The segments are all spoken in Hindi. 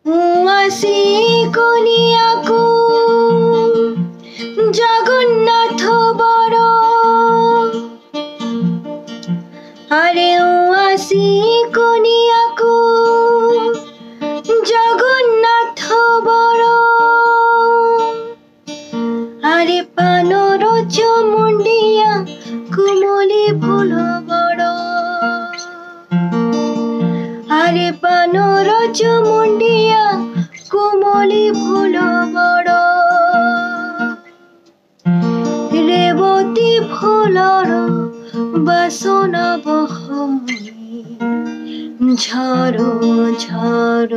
উয়াসি কনিয়াকু জগন্নাথ বড় আরে উয়াসি কনিয়াকু জগন্নাথ বড় আরে পানর চমুন্ডিয়া কুমলি ফুল বড় আরে পানর চমুন্ডিয়া কুমলি ফুল বড় রেবতী ফুলর বাসনা বহই ঝড় ঝড়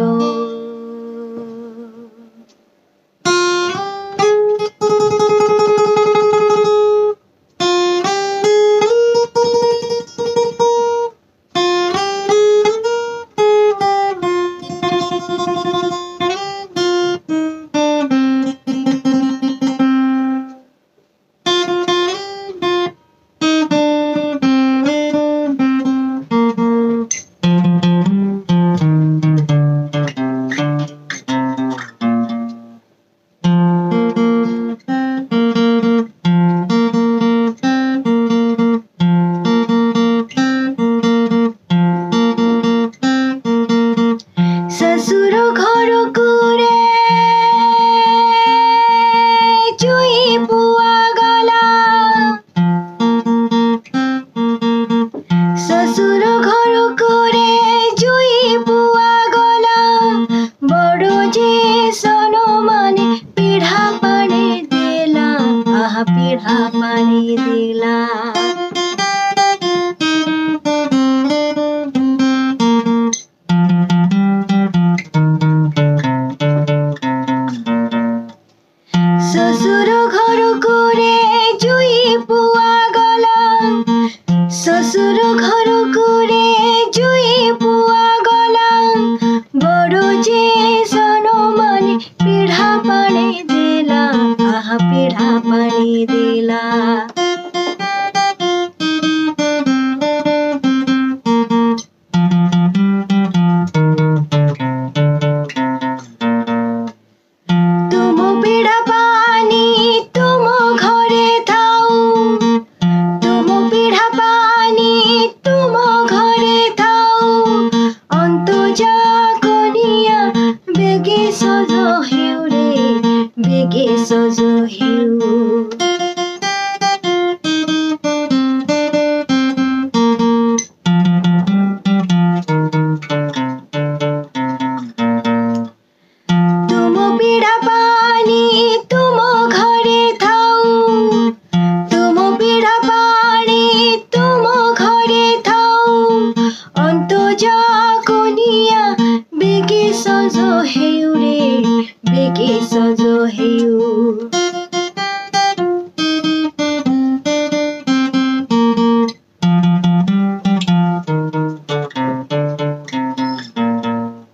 ससुर घर कुरे चुई पुआ गला ससुर घर कुरे चुई पुआ गला बड़ो जे सनो माने पीढ़ा पानी देला आहा पीढ़ा पानी देला ससुर घर कुरे जुई पुआ गला ससुर घर कुरे जुई पुआ गला बड़ो जे सनो माने पीढ़ा पानी देला आहा पीढ़ा पानी देला तुम पीढ़ा पानी तुम घरे थाऊ तुम पीढ़ा पानी तुम घरे थाऊ अंत जा कनिया बेगे सज हेउ रे बेगे सज हेउ तुम पीढ़ा पानी तुम घरे थाऊ तुम पीढ़ा पानी तुम घरे थाऊ अंत जा कनिया बेगे सज हेउ रे बेगे सज हेउ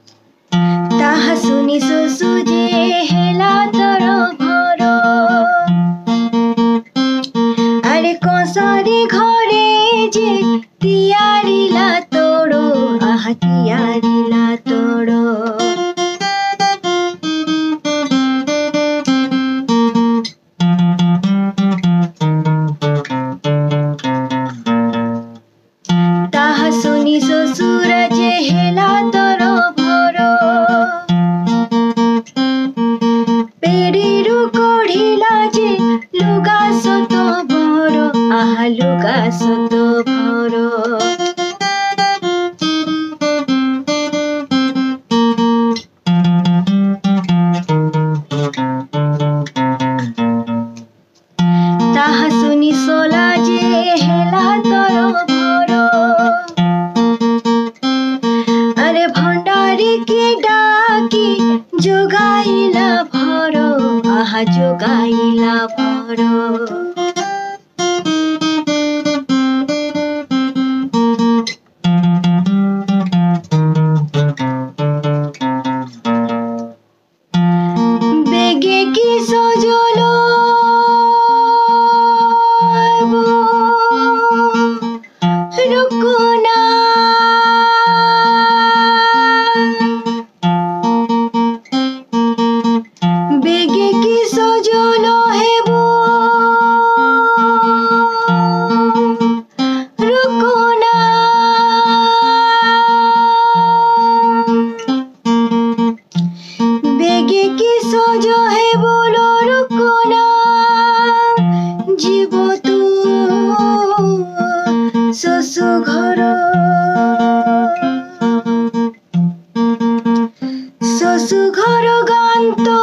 ताहा सुनि सुजे हेला तर घर अरे कसरी घरे जे तियारिला तोड़ो आहा तियारिला तोड़ो ताहा सुनि ससुर जे हेला तर भर पेड़ीरू कढ़िला जे लुगा सत भर आहा लुगा सत भर ताहा सुनि सोला जे हेला तर भर अरे भंडारी के डाकी जोगाइला भर आहा जोगाइला भर बेगे की सजलो रुकुना सुघर गान तो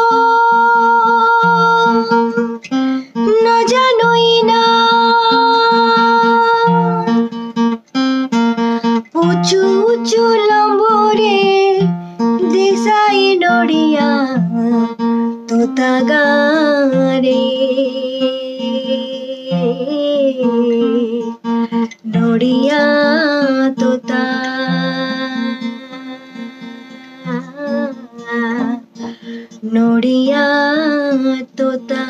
न जानई ना उचु उचु लंबरे देसाई नड़िया तोता गारे नड़िया तोता नड़िया तोता।